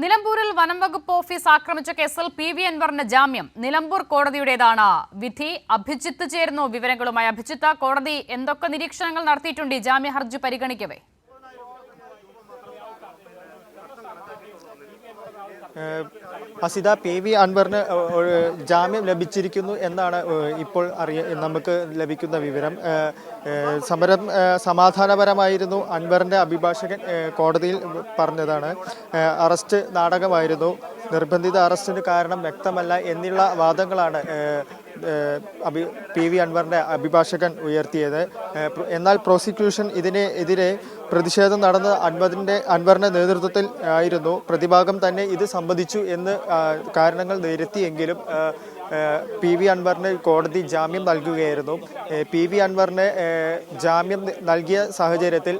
നിലമ്പൂരിൽ വനംവകുപ്പ് ഓഫീസ് ആക്രമിച്ച കേസിൽ PV അൻവറിന് ജാമ്യം. നിലമ്പൂർ കോടതിയുടേതാണ് വിധി. അഭിജിത്ത് ചേരുന്നു വിവരങ്ങളുമായി. അഭിജിത്ത്, കോടതി എന്തൊക്കെ നിരീക്ഷണങ്ങൾ നടത്തിയിട്ടുണ്ട് ജാമ്യ ഹർജി പരിഗണിക്കവേ? അസിത, PV അൻവറിന് ജാമ്യം ലഭിച്ചിരിക്കുന്നു എന്നാണ് ഇപ്പോൾ നമുക്ക് ലഭിക്കുന്ന വിവരം. സമരം സമാധാനപരമായിരുന്നു. അൻവറിൻ്റെ അഭിഭാഷകൻ കോടതിയിൽ പറഞ്ഞതാണ്. അറസ്റ്റ് നാടകമായിരുന്നു, നിർബന്ധിത അറസ്റ്റിന് കാരണം വ്യക്തമല്ല എന്നുള്ള വാദങ്ങളാണ് PV അൻവറിൻ്റെ അഭിഭാഷകൻ ഉയർത്തിയത്. എന്നാൽ പ്രോസിക്യൂഷൻ ഇതിനെതിരെ പ്രതിഷേധം നടന്ന അൻവറിൻ്റെ നേതൃത്വത്തിൽ ആയിരുന്നു. പ്രതിഭാഗം തന്നെ ഇത് സംബന്ധിച്ചു എന്ന് കാരണങ്ങൾ നിരത്തിയെങ്കിലും PV അൻവറിന് കോടതി ജാമ്യം നൽകുകയായിരുന്നു. PV അൻവറിന് ജാമ്യം നൽകിയ സാഹചര്യത്തിൽ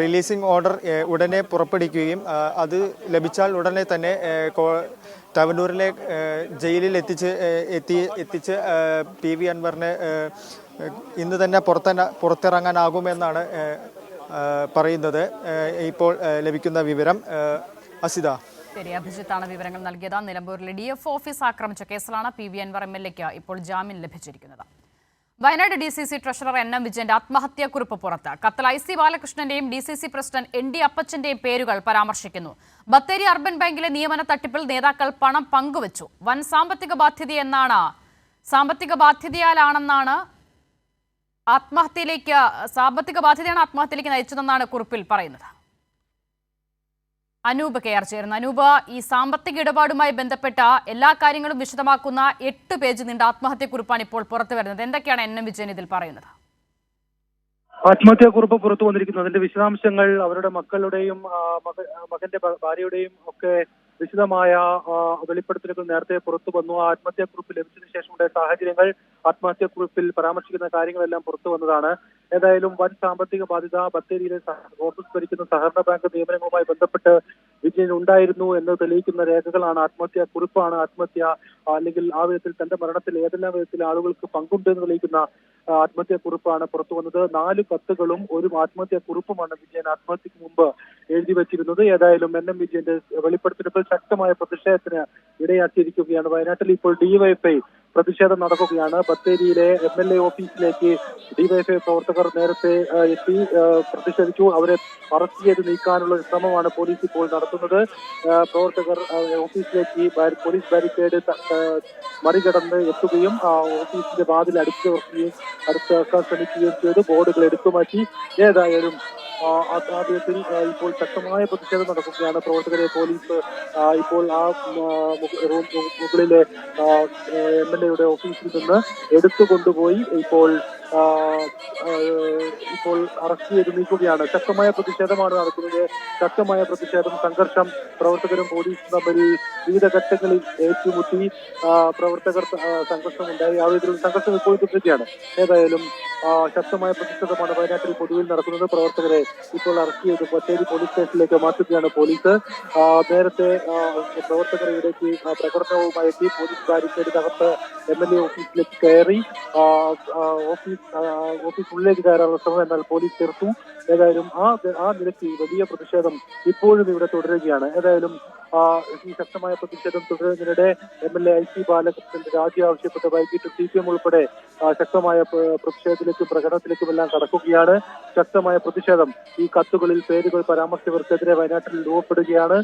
റിലീസിംഗ് ഓർഡർ ഉടനെ പുറപ്പെടുവിക്കുകയും അത് ലഭിച്ചാൽ ഉടനെ തന്നെ തവനൂരിലെ ജയിലിൽ എത്തിച്ച് PV അൻവറിന് ഇന്ന് തന്നെ പുറത്തിറങ്ങാനാകുമെന്നാണ് പറയുന്നത് ഇപ്പോൾ ലഭിക്കുന്ന വിവരം. അസിത, ശരി, അഭിജിത്താണ് വിവരങ്ങൾ നൽകിയത്. നിലമ്പൂരിലെ DF ഓഫീസ് ആക്രമിച്ച കേസിലാണ് PV അൻവർ MLA-ക്ക് ഇപ്പോൾ ജാമ്യം ലഭിച്ചിരിക്കുന്നത്. വയനാട് DCC ട്രഷറർ NM വിജയന്റെ ആത്മഹത്യാക്കുറിപ്പ് പുറത്ത്. കത്തിൽ IC ബാലകൃഷ്ണന്റെയും DCC പ്രസിഡന്റ് ND അപ്പച്ചന്റെയും പേരുകൾ പരാമർശിക്കുന്നു. ബത്തേരി അർബൻ ബാങ്കിലെ നിയമന തട്ടിപ്പിൽ നേതാക്കൾ പണം പങ്കുവച്ചു. വൻ സാമ്പത്തിക ബാധ്യതയാലാണെന്നാണ് ആത്മഹത്യയിലേക്ക് നയിച്ചതെന്നാണ് കുറിപ്പിൽ പറയുന്നത്. അനൂപ് KR ചേരുന്നു. അനൂപ്, ഈ സാമ്പത്തിക ഇടപാടുമായി ബന്ധപ്പെട്ട എല്ലാ കാര്യങ്ങളും വിശദമാക്കുന്ന 8 പേജ് നീണ്ട ആത്മഹത്യക്കുറിപ്പാണ് ഇപ്പോൾ പുറത്തു വരുന്നത്. എന്തൊക്കെയാണ് NM വിജയൻ ഇതിൽ പറയുന്നത്? ആത്മഹത്യാക്കുറിപ്പ് പുറത്തു വന്നിരിക്കുന്നു. അതിന്റെ വിശദാംശങ്ങൾ അവരുടെ മക്കളുടെയും മകന്റെ ഭാര്യയുടെയും ഒക്കെ വിശദമായ വെളിപ്പെടുത്തലുകൾ നേരത്തെ പുറത്തു വന്നു. ആത്മഹത്യാക്കുറിപ്പ് ലഭിച്ചതിനു ശേഷമുള്ള സാഹചര്യങ്ങൾ ആത്മഹത്യാക്കുറിപ്പിൽ പരാമർശിക്കുന്ന കാര്യങ്ങളെല്ലാം പുറത്തു വന്നതാണ്. ഏതായാലും വൻ സാമ്പത്തിക ബാധ്യത ബത്തേരിയിലെ ഓഫീസ് ഭരിക്കുന്ന സഹകരണ ബാങ്ക് നിയമനങ്ങളുമായി ബന്ധപ്പെട്ട് വിജയൻ ഉണ്ടായിരുന്നു എന്ന് തെളിയിക്കുന്ന രേഖകളാണ് ആത്മഹത്യാക്കുറിപ്പാണ്. അല്ലെങ്കിൽ ആ വിധത്തിൽ തന്റെ മരണത്തിൽ ഏതെല്ലാം വിധത്തിൽ ആളുകൾക്ക് പങ്കുണ്ട് എന്ന് തെളിയിക്കുന്ന ആത്മഹത്യാക്കുറിപ്പാണ് പുറത്തു വന്നത്. 4 കത്തുകളും ഒരു ആത്മഹത്യാക്കുറിപ്പുമാണ് വിജയൻ ആത്മഹത്യക്ക് മുമ്പ് എഴുതി വെച്ചിരുന്നത്. ഏതായാലും NM വിജയന്റെ വെളിപ്പെടുത്തലുകൾ ശക്തമായ പ്രതിഷേധത്തിന് ഇടയാക്കിയിരിക്കുകയാണ്. വയനാട്ടിൽ ഇപ്പോൾ DYFI പ്രതിഷേധം നടക്കുകയാണ്. ബത്തേരിയിലെ MLA ഓഫീസിലേക്ക് DYFI പ്രവർത്തകർ നേരത്തെ എത്തി പ്രതിഷേധിച്ചു. അവരെ അറസ്റ്റ് ചെയ്ത് നീക്കാനുള്ള ശ്രമമാണ് പോലീസ് ഇപ്പോൾ നടത്തുന്നത്. പ്രവർത്തകർ ഓഫീസിലേക്ക് പോലീസ് ബാരിക്കേഡ് മറികടന്ന് എത്തുകയും ഓഫീസിന്റെ വാതിൽ അടുക്കാൻ ശ്രമിക്കുകയും ചെയ്തു. ബോർഡുകൾ എടുത്തുമാറ്റി. ഏതായാലും ആദ്യത്തിൽ ഇപ്പോൾ ശക്തമായ പ്രതിഷേധം നടക്കുകയാണ്. പ്രവർത്തകരെ പോലീസ് ഇപ്പോൾ ആ മുകളിലെ MLA-യുടെ ഓഫീസിൽ നിന്ന് എടുത്തുകൊണ്ടുപോയി ഇപ്പോൾ അറസ്റ്റ് ചെയ്ത് നീക്കുകയാണ്. ശക്തമായ പ്രതിഷേധമാണ് നടക്കുന്നത്. ശക്തമായ പ്രതിഷേധം, സംഘർഷം, പ്രവർത്തകരും പോലീസും തമ്മിൽ വിവിധ ഘട്ടങ്ങളിൽ ഏറ്റുമുട്ടി പ്രവർത്തകർ സംഘർഷമുണ്ടായി. ആ വിധത്തിലുള്ള സംഘർഷം ഇപ്പോൾ തുടരുകയാണ്. ഏതായാലും ശക്തമായ പ്രതിഷേധമാണ് വയനാട്ടിൽ പൊതുവിൽ നടക്കുന്നത്. പ്രവർത്തകരെ ഇപ്പോൾ അറസ്റ്റ് ചെയ്ത് ബത്തേരി പോലീസ് സ്റ്റേഷനിലേക്ക് മാറ്റുകയാണ് പോലീസ്. നേരത്തെ പ്രവർത്തകർ ഇവിടേക്ക് പ്രകടനവുമായി എത്തി പോലീസ് ബാരിക്കേഡ് തകർത്ത് MLA ഓഫീസിലേക്ക് കയറി ഓഫീസിനുള്ളിലേക്ക് കയറാനുള്ള ശ്രമം എന്നാൽ പോലീസ് ചെറുത്തു. ഏതായാലും ആ നിലയ്ക്ക് വലിയ പ്രതിഷേധം ഇപ്പോഴും ഇവിടെ തുടരുകയാണ്. ഏതായാലും ഈ ശക്തമായ പ്രതിഷേധം തുടരുന്നതിനിടെ MLA IC ബാലകൃഷ്ണന്റെ രാജി ആവശ്യപ്പെട്ട് വൈകിട്ട് CPM ഉൾപ്പെടെ ശക്തമായ പ്രതിഷേധത്തിലേക്കും പ്രകടനത്തിലേക്കും എല്ലാം കടക്കുകയാണ്. ശക്തമായ പ്രതിഷേധം. ഈ കത്തുകളിൽ പേരുകൾ പരാമർശിച്ചവർക്കെതിരെ വയനാട്ടിൽ രൂപപ്പെടുകയാണ്.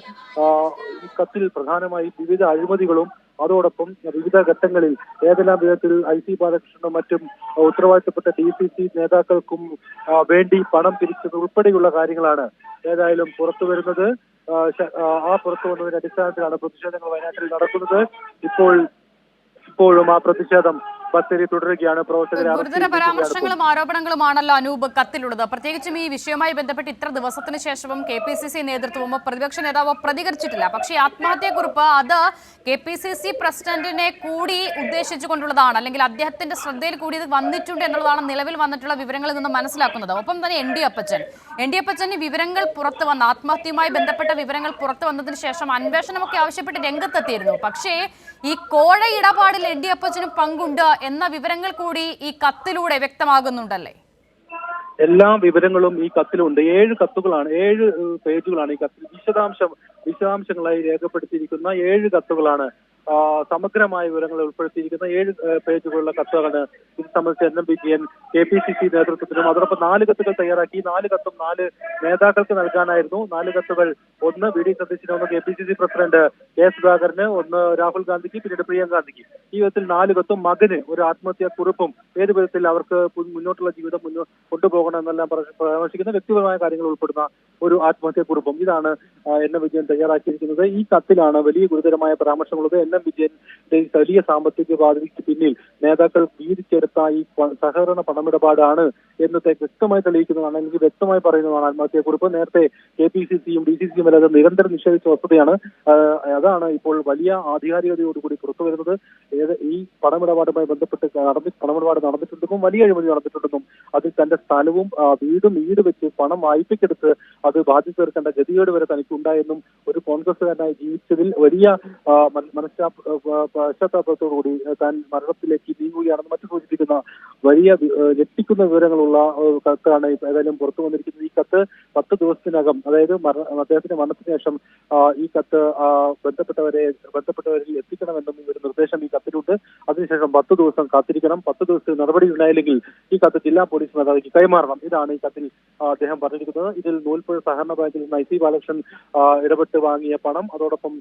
ഈ കത്തിൽ പ്രധാനമായും വിവിധ അഴിമതികളും അതോടൊപ്പം വിവിധ ഘട്ടങ്ങളിൽ ഏതെല്ലാം വിധത്തിൽ IC ബാലകൃഷ്ണനും മറ്റും ഉത്തരവാദിത്തപ്പെട്ട DCC നേതാക്കൾക്കും വേണ്ടി പണം പിരിച്ചത് ഉൾപ്പെടെയുള്ള കാര്യങ്ങളാണ് ഏതായാലും പുറത്തു വരുന്നത്. പുറത്തു വന്നതിന്റെ അടിസ്ഥാനത്തിലാണ് പ്രതിഷേധങ്ങൾ വയനാട്ടിൽ നടക്കുന്നത്. ഇപ്പോഴും ആ പ്രതിഷേധം ബത്തേരി തുടരുകയാണ്. ഗുരുതര പരാമർശങ്ങളും ആരോപണങ്ങളുമാണല്ലോ അനൂപ് കത്തിലുള്ളത്. പ്രത്യേകിച്ചും ഈ വിഷയവുമായി ബന്ധപ്പെട്ട് ഇത്ര ദിവസത്തിന് ശേഷവും KPCC നേതൃത്വമോ പ്രതിപക്ഷ നേതാവോ പ്രതികരിച്ചിട്ടില്ല. പക്ഷേ ആത്മഹത്യാക്കുറിപ്പ് അത് KPCC പ്രസിഡന്റിനെ കൂടി ഉദ്ദേശിച്ചുകൊണ്ടുള്ളതാണ്, അല്ലെങ്കിൽ അദ്ദേഹത്തിന്റെ ശ്രദ്ധയിൽ കൂടി ഇത് വന്നിട്ടുണ്ട് എന്നുള്ളതാണ് നിലവിൽ വന്നിട്ടുള്ള വിവരങ്ങളിൽ നിന്ന് മനസ്സിലാക്കുന്നത്. ഒപ്പം തന്നെ ND അപ്പച്ചൻ വിവരങ്ങൾ പുറത്തു വന്ന ആത്മഹത്യയുമായി ബന്ധപ്പെട്ട വിവരങ്ങൾ പുറത്തു വന്നതിന് ശേഷം അന്വേഷണമൊക്കെ ആവശ്യപ്പെട്ട് രംഗത്തെത്തിയിരുന്നു. പക്ഷേ ഈ കോഴ ഇടപാടിൽ ND അപ്പച്ചനും പങ്കുണ്ട് എന്ന വിവരങ്ങൾ കൂടി ഈ കത്തിലൂടെ വ്യക്തമാകുന്നുണ്ടല്ലേ? എല്ലാ വിവരങ്ങളും ഈ കത്തിലുണ്ട്. 7 കത്തുകളാണ്, 7 പേജുകളാണ് ഈ കത്തിൽ വിശദാംശങ്ങളായി രേഖപ്പെടുത്തിയിരിക്കുന്ന 7 കത്തുകളാണ്. സമഗ്രമായ വിവരങ്ങൾ ഉൾപ്പെടുത്തിയിരിക്കുന്ന 7 പേജുകളുള്ള കത്തുകളാണ് ഇത് സംബന്ധിച്ച് NM KPCC നേതൃത്വത്തിനും അതോടൊപ്പം 4 കത്തുകൾ തയ്യാറാക്കി. 4 കത്തും 4 നേതാക്കൾക്ക് നൽകാനായിരുന്നു. 4 കത്തുകൾ, ഒന്ന് VD സതീശന്, ഒന്ന് KPCC പ്രസിഡന്റ് K സുധാകരന്, ഒന്ന് രാഹുൽ ഗാന്ധിക്ക്, പിന്നീട് പ്രിയങ്ക ഗാന്ധിക്ക്. ഈ വിധത്തിൽ 4 കത്തും മകന് ഒരു ആത്മഹത്യാ കുറിപ്പും ഏത് വിധത്തിൽ അവർക്ക് മുന്നോട്ടുള്ള ജീവിതം കൊണ്ടുപോകണം എന്നെല്ലാം പരാമർശിക്കുന്ന വ്യക്തിപരമായ കാര്യങ്ങൾ ഉൾപ്പെടുന്ന ഒരു ആത്മഹത്യാ കുറിപ്പും ഇതാണ് NM വിജയൻ തയ്യാറാക്കിയിരിക്കുന്നത്. ഈ കത്തിലാണ് വലിയ ഗുരുതരമായ പരാമർശമുള്ളത്. NM വിജയന്റെ വലിയ സാമ്പത്തിക ബാധ്യതയ്ക്ക് പിന്നിൽ നേതാക്കൾ വീതിച്ചെടുത്ത ഈ സഹകരണ പണമിടപാടാണ് എന്നത്തെ വ്യക്തമായി തെളിയിക്കുന്നതാണ്, അല്ലെങ്കിൽ വ്യക്തമായി പറയുന്നതാണ് ആത്മഹത്യാക്കുറിപ്പ്. നേരത്തെ KPCCയും DCCയും അല്ലാതെ നിരന്തരം നിഷേധിച്ച വസ്തുതയാണ്. അതാണ് ഇപ്പോൾ വലിയ ആധികാരികതയോടുകൂടി പുറത്തു വരുന്നത്. ഈ പണമിടപാടുമായി ബന്ധപ്പെട്ട് പണമിടപാട് നടന്നിട്ടുണ്ടെന്നും വലിയ അഴിമതി നടന്നിട്ടുണ്ടെന്നും അതിൽ തന്റെ സ്ഥലവും വീടും ഈട് വെച്ച് പണം വായ്പയ്ക്കെടുത്ത് അത് ബാധ്യത തീർക്കേണ്ട ഗതികേട് വരെ തനിക്കുണ്ടായെന്നും ഒരു കോൺഗ്രസുകാരനായി ജീവിച്ചതിൽ വലിയ പശ്ചാത്താപത്തോടുകൂടി താൻ മരണത്തിലേക്ക് നീങ്ങുകയാണെന്ന് മറ്റു സൂചിപ്പിക്കുന്ന വലിയ ഞെട്ടിക്കുന്ന വിവരങ്ങളുള്ള കത്താണ് ഏതായാലും പുറത്തു വന്നിരിക്കുന്നത്. ഈ കത്ത് 10 ദിവസത്തിനകം, അതായത് അദ്ദേഹത്തിന്റെ മരണത്തിന് ശേഷം ഈ കത്ത് ബന്ധപ്പെട്ടവരിൽ എത്തിക്കണമെന്നും ഒരു നിർദ്ദേശം ഈ കത്തിലുണ്ട്. അതിനുശേഷം 10 ദിവസം കാത്തിരിക്കണം. 10 ദിവസത്തിൽ നടപടി ഉണ്ടായില്ലെങ്കിൽ ഈ കത്ത് ജില്ലാ പോലീസ് മേധാവിക്ക് കൈമാറണം. ഇതാണ് ഈ കത്തിൽ അദ്ദേഹം പറഞ്ഞിരിക്കുന്നത്. ഇതിൽ നൂൽപ്പുഴ സഹകരണ ബാങ്കിൽ നിന്ന് IC ബാലകൃഷ്ണൻ ഇടപെട്ട് വാങ്ങിയ പണം, അതോടൊപ്പം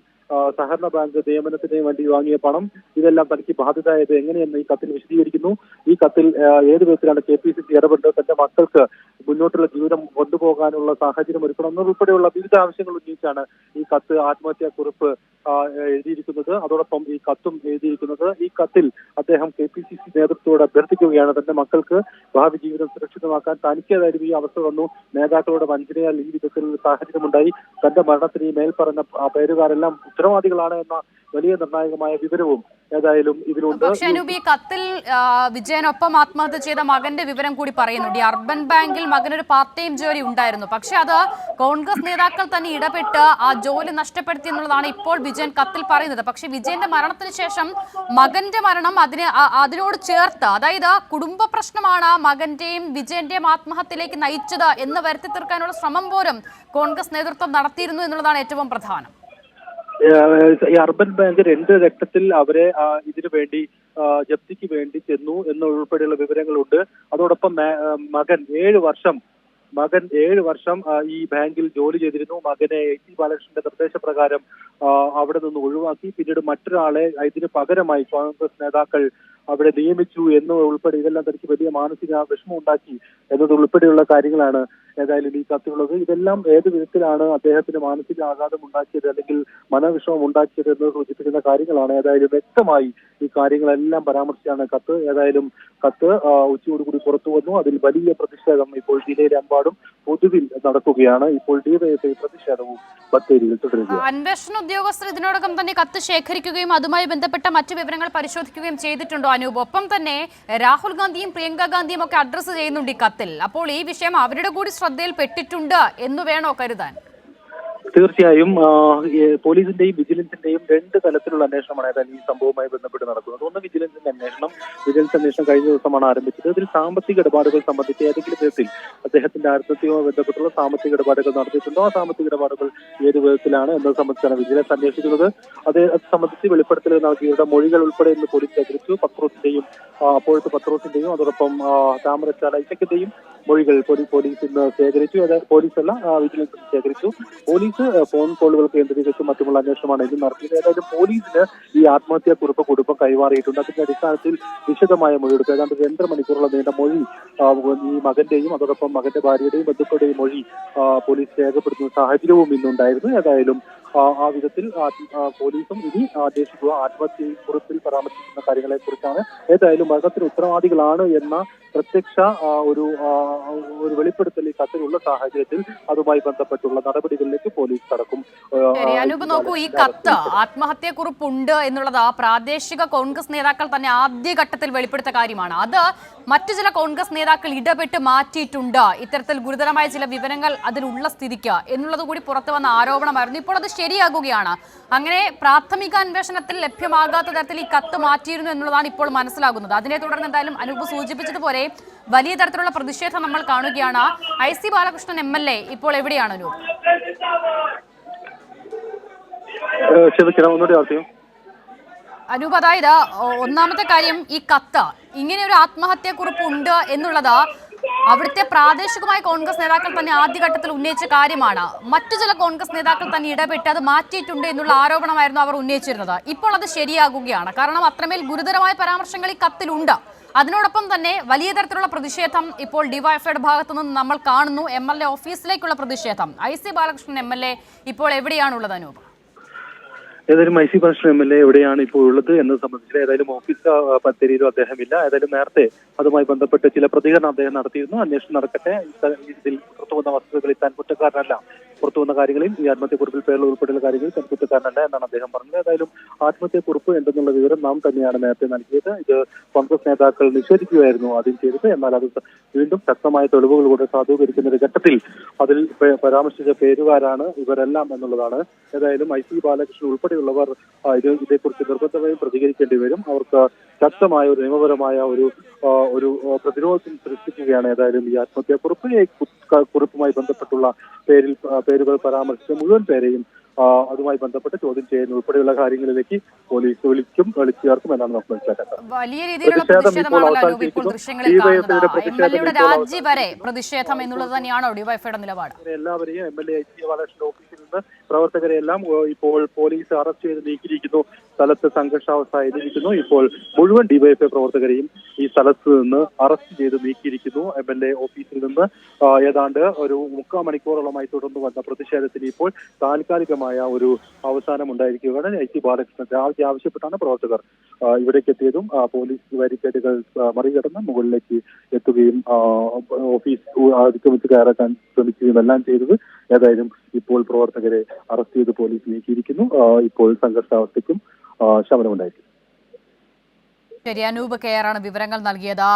സഹകരണ ബാങ്ക് നിയമനത്തിന് വേണ്ടി വാങ്ങിയ പണം, ഇതെല്ലാം തനിക്ക് ബാധ്യതയായത് എങ്ങനെയെന്ന് ഈ കത്തിൽ വിശദീകരിക്കുന്നു. ഈ കത്തിൽ ഏത് വിധത്തിലാണ് KPCC ഇടപെട്ട് തന്റെ മക്കൾക്ക് മുന്നോട്ടുള്ള ജീവിതം കൊണ്ടുപോകാനുള്ള സാഹചര്യം ഒരുക്കണം എന്നുൾപ്പെടെയുള്ള വിവിധ ആവശ്യങ്ങൾ ഉന്നയിച്ചാണ് ഈ കത്ത് ആത്മഹത്യാ കുറിപ്പ് എഴുതിയിരിക്കുന്നത്. അതോടൊപ്പം ഈ കത്തും എഴുതിയിരിക്കുന്നത്. ഈ കത്തിൽ അദ്ദേഹം KPCC നേതൃത്വത്തോട് അഭ്യർത്ഥിക്കുകയാണ് തന്റെ മക്കൾക്ക് ഭാവി ജീവിതം സുരക്ഷിതമാക്കാൻ. തനിക്കേതായാലും ഈ അവസ്ഥ വന്നു, നേതാക്കളുടെ വഞ്ചനയാൽ ഈ വിധത്തിൽ സാഹചര്യമുണ്ടായി, തന്റെ മരണത്തിന് ഈ മേൽപ്പറഞ്ഞ പേരുകാരെല്ലാം ഉത്തരവാദികളാണ് എന്ന വലിയ നിർണായകമായ വിവരവും ഏതായാലും ഇതിലുണ്ട്. പക്ഷേ അനൂപ്, ഈ കത്തിൽ വിജയനൊപ്പം ആത്മഹത്യ ചെയ്ത മകന്റെ വിവരം കൂടി പറയുന്നുണ്ട്. ഈ അർബൻ ബാങ്കിൽ മകനൊരു പാർട്ട് ടൈം ജോലി ഉണ്ടായിരുന്നു, പക്ഷെ അത് കോൺഗ്രസ് നേതാക്കൾ തന്നെ ഇടപെട്ട് ആ ജോലി നഷ്ടപ്പെടുത്തി എന്നുള്ളതാണ് ഇപ്പോൾ വിജയൻ കത്തിൽ പറയുന്നത്. പക്ഷെ വിജയന്റെ മരണത്തിന് ശേഷം മകന്റെ മരണം അതിനോട് ചേർത്ത്, അതായത് കുടുംബ പ്രശ്നമാണ് മകന്റെയും വിജയന്റെയും ആത്മഹത്യയിലേക്ക് നയിച്ചത് എന്ന് വരുത്തി തീർക്കാനുള്ള ശ്രമം പോലും കോൺഗ്രസ് നേതൃത്വം നടത്തിയിരുന്നു എന്നുള്ളതാണ് ഏറ്റവും പ്രധാനം. ഈ അർബൻ ബാങ്ക് 2 ഘട്ടത്തിൽ അവരെ ഇതിനു വേണ്ടി ജപ്തിക്ക് വേണ്ടി ചെന്നു എന്നുൾപ്പെടെയുള്ള വിവരങ്ങളുണ്ട്. അതോടൊപ്പം മകൻ 7 വർഷം ഈ ബാങ്കിൽ ജോലി ചെയ്തിരുന്നു. മകനെ IC ബാലകൃഷ്ണന്റെ നിർദ്ദേശപ്രകാരം അവിടെ നിന്ന് ഒഴിവാക്കി. പിന്നീട് മറ്റൊരാളെ ഇതിന് പകരമായി കോൺഗ്രസ് നേതാക്കൾ അവിടെ നിയമിച്ചു എന്ന് ഉൾപ്പെടെ ഇതെല്ലാം തനിക്ക് വലിയ മാനസിക വിഷമം ഉണ്ടാക്കി എന്നത് ഉൾപ്പെടെയുള്ള കാര്യങ്ങളാണ് ഏതായാലും ഈ കത്തിലുള്ളത്. ഇതെല്ലാം ഏത് വിധത്തിലാണ് അദ്ദേഹത്തിന് മാനസിക ആഘാതം ഉണ്ടാക്കിയത് അല്ലെങ്കിൽ മനോവിഷമം ഉണ്ടാക്കിയത് എന്ന് സൂചിപ്പിക്കുന്ന കാര്യങ്ങളാണ്. ഏതായാലും വ്യക്തമായി ഈ കാര്യങ്ങളെല്ലാം പരാമർശിച്ചാണ് കത്ത്. ഏതായാലും കത്ത് ഉച്ചയോടുകൂടി പുറത്തു വന്നു. അതിൽ വലിയ പ്രതിഷേധം ഇപ്പോൾ ജില്ലയിലെമ്പാടും പൊതുവിൽ നടക്കുകയാണ്. ഇപ്പോൾ DYFI പ്രതിഷേധവും ബത്തേരിയിൽ തുടരുകയാണ്. അന്വേഷണ ഉദ്യോഗസ്ഥർ ഇതിനോടകം തന്നെ കത്ത് ശേഖരിക്കുകയും അതുമായി ബന്ധപ്പെട്ട മറ്റു വിവരങ്ങൾ പരിശോധിക്കുകയും ചെയ്തിട്ടുണ്ടോ അനൂപ്? ഒപ്പം തന്നെ രാഹുൽ ഗാന്ധിയും പ്രിയങ്ക ഗാന്ധിയും ഒക്കെ അഡ്രസ്സ് ചെയ്യുന്നുണ്ട് ഈ കത്തിൽ. അപ്പോൾ ഈ വിഷയം അവരുടെ കൂടി ശ്രദ്ധയിൽ പെട്ടിട്ടുണ്ട് എന്ന് വേണോ കരുതാൻ? തീർച്ചയായും പോലീസിന്റെയും വിജിലൻസിന്റെയും 2 തലത്തിലുള്ള അന്വേഷണമാണ് ഏതായാലും ഈ സംഭവവുമായി ബന്ധപ്പെട്ട് നടക്കുന്നത്. ഒന്ന് വിജിലൻസിന്റെ അന്വേഷണം. വിജിലൻസ് അന്വേഷണം കഴിഞ്ഞ ദിവസമാണ് ആരംഭിച്ചത്. ഇതിൽ സാമ്പത്തിക ഇടപാടുകൾ സംബന്ധിച്ച് ഏതെങ്കിലും വിധത്തിൽ അദ്ദേഹത്തിന്റെ ആത്മഹത്യയുമായി ബന്ധപ്പെട്ടുള്ള സാമ്പത്തിക ഇടപാടുകൾ നടത്തിയിട്ടുണ്ടോ, ആ സാമ്പത്തിക ഇടപാടുകൾ ഏത് വിധത്തിലാണ് എന്നത് സംബന്ധിച്ചാണ് വിജിലൻസ് അന്വേഷിക്കുന്നത്. അത് സംബന്ധിച്ച് വെളിപ്പെടുത്തൽ നൽകിയവരുടെ മൊഴികൾ ഉൾപ്പെടെ ഇന്ന് പോലീസ് ശേഖരിച്ചു. അപ്പോഴത്തെ പത്രോസിന്റെയും അതോടൊപ്പം താമരച്ചാല ഐസക്കിന്റെയും മൊഴികൾ പോലീസ് ഇന്ന് ശേഖരിച്ചു. പോലീസല്ല, വിജിലൻസ് ശേഖരിച്ചു. പോലീസ് ഫോൺ കോളുകൾ കേന്ദ്രീകരിച്ചും മറ്റുമുള്ള അന്വേഷണമാണ് ഇന്ന് നടത്തിയത്. ഏതായാലും പോലീസിന് ഈ ആത്മഹത്യാ കുറിപ്പ് കുടുംബം കൈമാറിയിട്ടുണ്ട്. അതിന്റെ അടിസ്ഥാനത്തിൽ വിശദമായ മൊഴിയെടുക്കുക. ഏതാണ്ട് 2 മണിക്കൂറുള്ള നീണ്ട മൊഴി ഈ മകന്റെയും അതോടൊപ്പം മകന്റെ ഭാര്യയുടെയും ബന്ധുക്കളുടെയും മൊഴി പോലീസ് രേഖപ്പെടുത്തുന്ന സാഹചര്യവും ഇന്നുണ്ടായിരുന്നു. ഏതായാലും ആ വിധത്തിൽ പോലീസും ഇനി അന്വേഷിക്കുക. ആത്മഹത്യ കുറിപ്പിൽ പരാമർശിക്കുന്ന കാര്യങ്ങളെ കുറിച്ചാണ്. ഏതായാലും മരണത്തിന് ഉത്തരവാദികളാണ് എന്ന പ്രത്യക്ഷ ഒരു വെളിപ്പെടുത്തൽ ഈ കത്തിലുള്ള സാഹചര്യത്തിൽ അതുമായി ബന്ധപ്പെട്ടുള്ള നടപടികളിലേക്ക് പോലീസ് കടക്കും. അനൂപ്, നോക്കൂ, ഈ കത്ത് ആത്മഹത്യാ കുറിപ്പുണ്ട് എന്നുള്ളത് പ്രാദേശിക കോൺഗ്രസ് നേതാക്കൾ തന്നെ ആദ്യഘട്ടത്തിൽ വെളിപ്പെടുത്ത കാര്യമാണ്. അത് മറ്റു ചില കോൺഗ്രസ് നേതാക്കൾ ഇടപെട്ട് മാറ്റിയിട്ടുണ്ട്, ഇത്തരത്തിൽ ഗുരുതരമായ ചില വിവരങ്ങൾ അതിലുള്ള സ്ഥിതിക്ക് എന്നുള്ളത് കൂടി പുറത്തു വന്ന ആരോപണമായിരുന്നു. ഇപ്പോൾ അത് ശരിയാകുകയാണ്. അങ്ങനെ പ്രാഥമിക അന്വേഷണത്തിൽ ലഭ്യമാകാത്ത തരത്തിൽ ഈ കത്ത് മാറ്റിയിരുന്നു എന്നുള്ളതാണ് ഇപ്പോൾ മനസ്സിലാകുന്നത്. അതിനെ തുടർന്ന് എന്തായാലും അനൂപ് സൂചിപ്പിച്ചതുപോലെ പ്രവർത്തകരെ വലിയ തരത്തിലുള്ള പ്രതിഷേധം നമ്മൾ കാണുകയാണ്. IC ബാലകൃഷ്ണൻ MLA ഇപ്പോൾ എവിടെയാണ് അനൂപ്? അനൂപ്, അതായത് ഒന്നാമത്തെ കാര്യം, ഈ കത്ത്, ഇങ്ങനെ ഒരു ആത്മഹത്യാക്കുറിപ്പ് ഉണ്ട് എന്നുള്ളത് അവിടുത്തെ പ്രാദേശികമായ കോൺഗ്രസ് നേതാക്കൾ തന്നെ ആദ്യഘട്ടത്തിൽ ഉന്നയിച്ച കാര്യമാണ്. മറ്റു ചില കോൺഗ്രസ് നേതാക്കൾ തന്നെ ഇടപെട്ട് അത് മാറ്റിയിട്ടുണ്ട് എന്നുള്ള ആരോപണമായിരുന്നു അവർ ഉന്നയിച്ചിരുന്നത്. ഇപ്പോൾ അത് ശരിയാകുകയാണ്. കാരണം അത്രമേൽ ഗുരുതരമായ പരാമർശങ്ങൾ ഈ കത്തിലുണ്ട്. അതിനോടൊപ്പം തന്നെ വലിയ തരത്തിലുള്ള പ്രതിഷേധം ഇപ്പോൾ ഡിവൈഎഫ്ഐയുടെ ഭാഗത്തു നിന്ന് നമ്മൾ കാണുന്നു. MLA ഓഫീസിലേക്കുള്ള പ്രതിഷേധം. IC ബാലകൃഷ്ണൻ MLA ഇപ്പോൾ എവിടെയാണുള്ളത് അനൂപ്? ഏതായാലും IC ബാലകൃഷ്ണൻ MLA എവിടെയാണ് ഇപ്പോൾ ഉള്ളത് എന്നത് സംബന്ധിച്ച് ഏതായാലും ഓഫീസ് പദ്ധതിയിലും അദ്ദേഹമില്ല. ഏതായാലും നേരത്തെ അതുമായി ബന്ധപ്പെട്ട് ചില പ്രതികരണം അദ്ദേഹം നടത്തിയിരുന്നു. അന്വേഷണം നടക്കട്ടെ, ഇതിൽ പുറത്തുവന്ന വസ്തുതകളിൽ താൻ കുറ്റക്കാരനല്ല, പുറത്തുവന്ന കാര്യങ്ങളിൽ ഈ ആത്മഹത്യക്കുറിപ്പിൽ പേരിൽ ഉൾപ്പെട്ടുള്ള കാര്യങ്ങളിൽ താൻ കുറ്റക്കാരനല്ല എന്നാണ് അദ്ദേഹം പറഞ്ഞത്. ഏതായാലും ആത്മഹത്യക്കുറിപ്പ് എന്തെന്നുള്ള വിവരം നാം തന്നെയാണ് നേരത്തെ നൽകിയത്. ഇത് കോൺഗ്രസ് നേതാക്കൾ നിഷേധിക്കുകയായിരുന്നു ആദ്യം ചെയ്തത്. എന്നാൽ അത് വീണ്ടും ശക്തമായ തെളിവുകളോടെ സാധൂകരിക്കുന്ന ഒരു ഘട്ടത്തിൽ അതിൽ പരാമർശിച്ച പേരുകാരാണ് ഇവരെല്ലാം എന്നുള്ളതാണ്. ഏതായാലും IC ബാലകൃഷ്ണൻ ഉൾപ്പെടെയുള്ളവർ ഇതേക്കുറിച്ച് നിർബന്ധമായും പ്രതികരിക്കേണ്ടി വരും. അവർക്ക് ശക്തമായ ഒരു നിയമപരമായ ഒരു പ്രതിരോധം സൃഷ്ടിക്കുകയാണ് ഏതായാലും ഈ ആത്മഹത്യാക്കുറിപ്പ്. ഈ കുറിപ്പുമായി ബന്ധപ്പെട്ടുള്ള പേരുകൾ പരാമർശിച്ച മുഴുവൻ പേരെയും അതുമായി ബന്ധപ്പെട്ട് ചോദ്യം ചെയ്യുന്ന ഉൾപ്പെടെയുള്ള കാര്യങ്ങളിലേക്ക് പോലീസ് വിളിച്ചു ചേർക്കും എന്നാണ് നമുക്ക് മനസ്സിലാക്കുന്നത്. വലിയ രീതിയിലുള്ള പ്രതിഷേധമാണല്ലോ ഇപ്പോൾ ദൃശ്യങ്ങളിൽ കാണുന്നത്. MLA രാജി വരെ പ്രതിഷേധം എന്നുള്ളത് തന്നെയാണോ ഡിവൈഎഫ്ഐയുടെ നിലപാട്? എല്ലാവരെയും MLA IC ബാലകൃഷ്ണന്റെ ഓഫീസിൽ നിന്ന് പ്രവർത്തകരെല്ലാം ഇപ്പോൾ പോലീസ് അറസ്റ്റ് ചെയ്ത് നീക്കിയിരിക്കുന്നു. സ്ഥലത്ത് സംഘർഷാവസ്ഥ ആയിരിക്കുന്നു. ഇപ്പോൾ മുഴുവൻ ഡിവൈഎഫ്ഐ പ്രവർത്തകരെയും ഈ സ്ഥലത്ത് നിന്ന് അറസ്റ്റ് ചെയ്ത് നീക്കിയിരിക്കുന്നു. MLA ഓഫീസിൽ നിന്ന് ഏതാണ്ട് ഒരു 3/4 മണിക്കൂറോളമായി തുടർന്നു വന്ന പ്രതിഷേധത്തിന് ഇപ്പോൾ താൽക്കാലികമായ ഒരു അവസാനം ഉണ്ടായിരിക്കുകയാണ്. IC ബാലകൃഷ്ണൻ രാജി ആവശ്യപ്പെട്ടാണ് പ്രവർത്തകർ ഇവിടേക്ക് എത്തിയതും പോലീസ് ബാരിക്കേഡുകൾ മറികടന്ന് മുകളിലേക്ക് എത്തുകയും ഓഫീസ് അതിക്രമിച്ച് കയറാൻ ശ്രമിക്കുകയും എല്ലാം ചെയ്തത്. ഏതായാലും ഇപ്പോൾ പ്രവർത്തകരെ അറസ്റ്റ് ചെയ്ത് പോലീസ് നീക്കിയിരിക്കുന്നു. ഇപ്പോൾ സംഘർഷാവസ്ഥയ്ക്കും ശമനമുണ്ടായിരിക്കും. ശരി, അനൂപ് KR ആണ് വിവരങ്ങൾ നൽകിയത്.